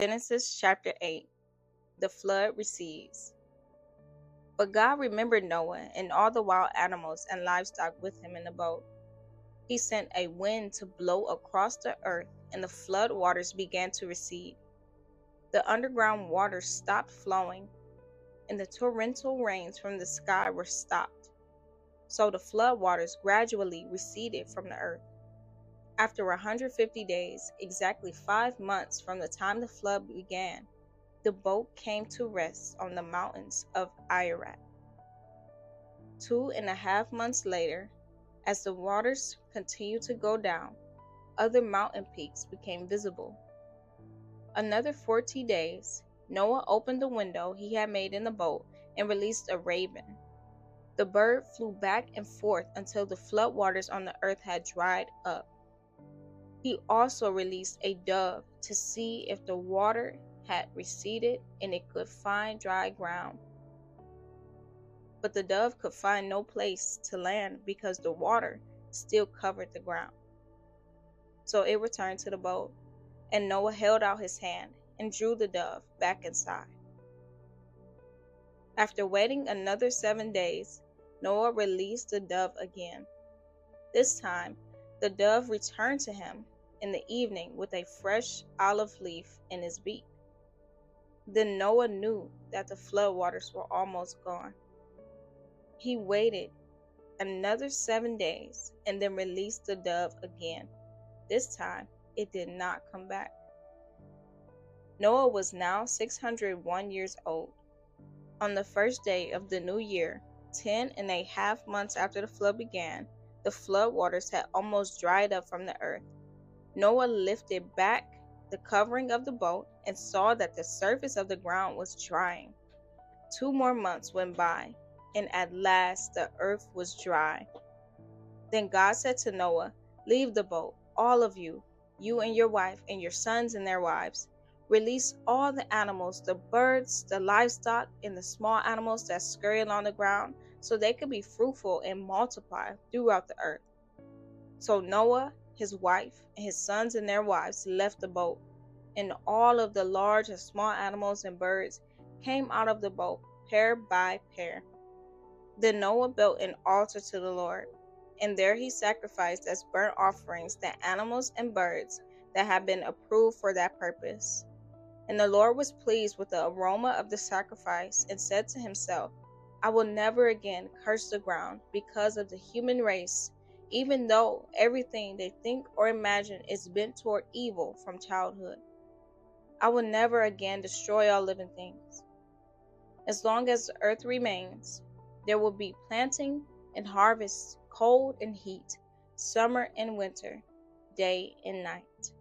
Genesis chapter 8. The flood recedes. But God remembered Noah and all the wild animals and livestock with him in the boat. He sent a wind to blow across the earth, and the flood waters began to recede. The underground waters stopped flowing, and the torrential rains from the sky were stopped. So the flood waters gradually receded from the earth. After 150 days, exactly 5 months from the time the flood began, the boat came to rest on the mountains of Ararat. 2.5 months later, as the waters continued to go down, other mountain peaks became visible. Another 40 days, Noah opened the window he had made in the boat and released a raven. The bird flew back and forth until the floodwaters on the earth had dried up. He also released a dove to see if the water had receded and it could find dry ground. But the dove could find no place to land because the water still covered the ground. So it returned to the boat, and Noah held out his hand and drew the dove back inside. After waiting another 7 days, Noah released the dove again. This time, the dove returned to him in the evening with a fresh olive leaf in his beak. Then Noah knew that the floodwaters were almost gone. He waited another 7 days and then released the dove again. This time, it did not come back. Noah was now 601 years old. On the first day of the new year, 10.5 months after the flood began, the flood waters had almost dried up from the earth. Noah lifted back the covering of the boat and saw that the surface of the ground was drying. 2 more months went by, and at last the earth was dry. Then God said to Noah, "Leave the boat, all of you, you and your wife and your sons and their wives. Release all the animals, the birds, the livestock, and the small animals that scurry along the ground, so they could be fruitful and multiply throughout the earth." So Noah, his wife, and his sons and their wives left the boat, and all of the large and small animals and birds came out of the boat, pair by pair. Then Noah built an altar to the Lord, and there he sacrificed as burnt offerings the animals and birds that had been approved for that purpose. And the Lord was pleased with the aroma of the sacrifice and said to himself, "I will never again curse the ground because of the human race, even though everything they think or imagine is bent toward evil from childhood. I will never again destroy all living things. As long as the earth remains, there will be planting and harvest, cold and heat, summer and winter, day and night."